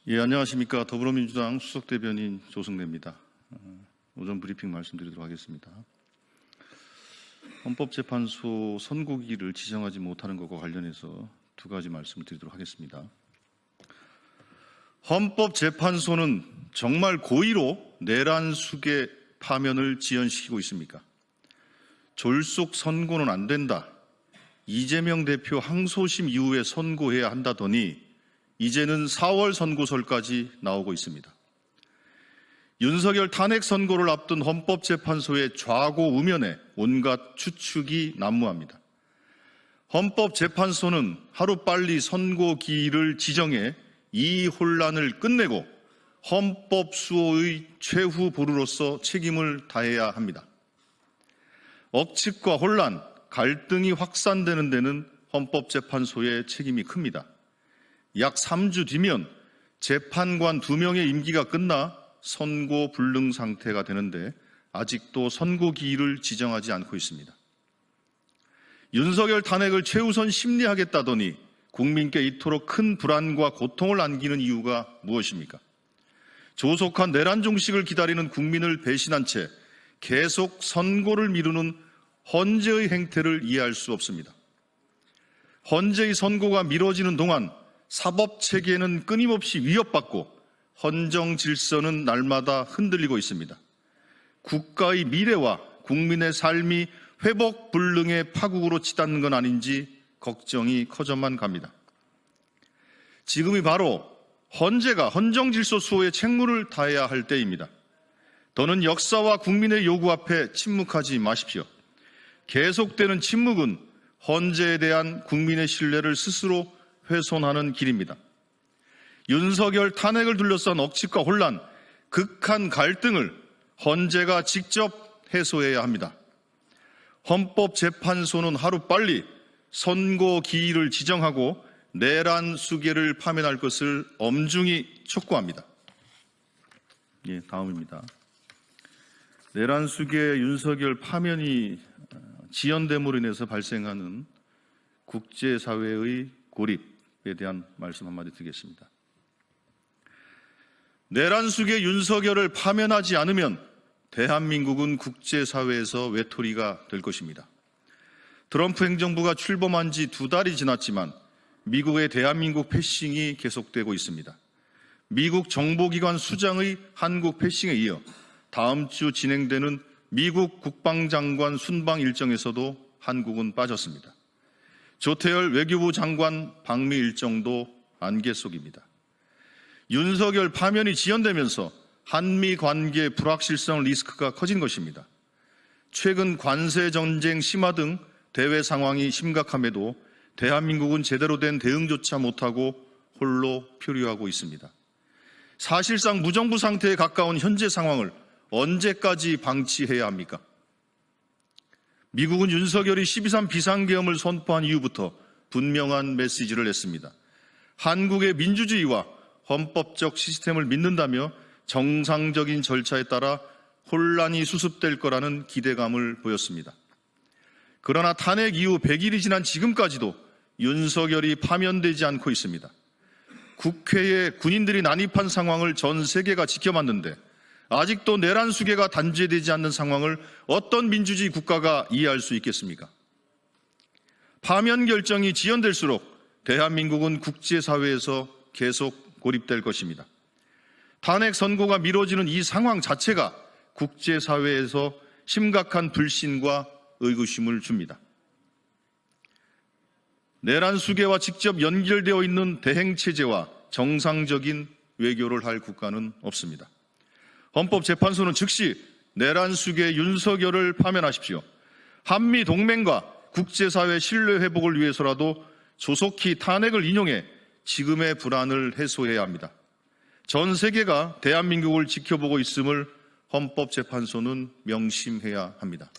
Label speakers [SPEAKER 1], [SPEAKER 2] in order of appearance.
[SPEAKER 1] 예, 안녕하십니까. 더불어민주당 수석대변인 조승래입니다. 오전 브리핑 말씀드리도록 하겠습니다. 헌법재판소 선고기일을 지정하지 못하는 것과 관련해서 두 가지 말씀을 드리도록 하겠습니다. 헌법재판소는 정말 고의로 내란 수계 파면을 지연시키고 있습니까? 졸속 선고는 안 된다. 이재명 대표 항소심 이후에 선고해야 한다더니 이제는 4월 선고설까지 나오고 있습니다. 윤석열 탄핵 선고를 앞둔 헌법재판소의 좌고우면에 온갖 추측이 난무합니다. 헌법재판소는 하루빨리 선고기일을 지정해 이 혼란을 끝내고 헌법 수호의 최후 보루로서 책임을 다해야 합니다. 억측과 혼란, 갈등이 확산되는 데는 헌법재판소의 책임이 큽니다. 약 3주 뒤면 재판관 2명의 임기가 끝나 선고 불능 상태가 되는데 아직도 선고기일을 지정하지 않고 있습니다. 윤석열 탄핵을 최우선 심리하겠다더니 국민께 이토록 큰 불안과 고통을 안기는 이유가 무엇입니까? 조속한 내란 종식을 기다리는 국민을 배신한 채 계속 선고를 미루는 헌재의 행태를 이해할 수 없습니다. 헌재의 선고가 미뤄지는 동안 사법체계는 끊임없이 위협받고 헌정 질서는 날마다 흔들리고 있습니다. 국가의 미래와 국민의 삶이 회복 불능의 파국으로 치닫는 건 아닌지 걱정이 커져만 갑니다. 지금이 바로 헌재가 헌정 질서 수호에 책무를 다해야 할 때입니다. 더는 역사와 국민의 요구 앞에 침묵하지 마십시오. 계속되는 침묵은 헌재에 대한 국민의 신뢰를 스스로 훼손하는 길입니다. 윤석열 탄핵을 둘러싼 억측과 혼란, 극한 갈등을 헌재가 직접 해소해야 합니다. 헌법재판소는 하루빨리 선고기일을 지정하고 내란 수계를 파면할 것을 엄중히 촉구합니다. 예, 다음입니다. 내란 수계 윤석열 파면이 지연됨으로 인해서 발생하는 국제사회의 고립에 대한 말씀 한마디 드리겠습니다. 내란 수계 윤석열을 파면하지 않으면 대한민국은 국제사회에서 외톨이가 될 것입니다. 트럼프 행정부가 출범한 지 2달이 지났지만 미국의 대한민국 패싱이 계속되고 있습니다. 미국 정보기관 수장의 한국 패싱에 이어 다음 주 진행되는 미국 국방장관 순방 일정에서도 한국은 빠졌습니다. 조태열 외교부 장관 방미 일정도 안개 속입니다. 윤석열 파면이 지연되면서 한미 관계 불확실성 리스크가 커진 것입니다. 최근 관세 전쟁 심화 등 대외 상황이 심각함에도 대한민국은 제대로 된 대응조차 못하고 홀로 표류하고 있습니다. 사실상 무정부 상태에 가까운 현재 상황을 언제까지 방치해야 합니까? 미국은 윤석열이 12.3 비상계엄을 선포한 이후부터 분명한 메시지를 냈습니다. 한국의 민주주의와 헌법적 시스템을 믿는다며 정상적인 절차에 따라 혼란이 수습될 거라는 기대감을 보였습니다. 그러나 탄핵 이후 100일이 지난 지금까지도 윤석열이 파면되지 않고 있습니다. 국회에 군인들이 난입한 상황을 전 세계가 지켜봤는데 아직도 내란 수계가 단죄되지 않는 상황을 어떤 민주주의 국가가 이해할 수 있겠습니까? 파면 결정이 지연될수록 대한민국은 국제사회에서 계속 고립될 것입니다. 탄핵 선고가 미뤄지는 이 상황 자체가 국제사회에서 심각한 불신과 의구심을 줍니다. 내란 수계와 직접 연결되어 있는 대행체제와 정상적인 외교를 할 국가는 없습니다. 헌법재판소는 즉시 내란 수계 윤석열을 파면하십시오. 한미 동맹과 국제사회 신뢰 회복을 위해서라도 조속히 탄핵을 인용해 지금의 불안을 해소해야 합니다. 전 세계가 대한민국을 지켜보고 있음을 헌법재판소는 명심해야 합니다.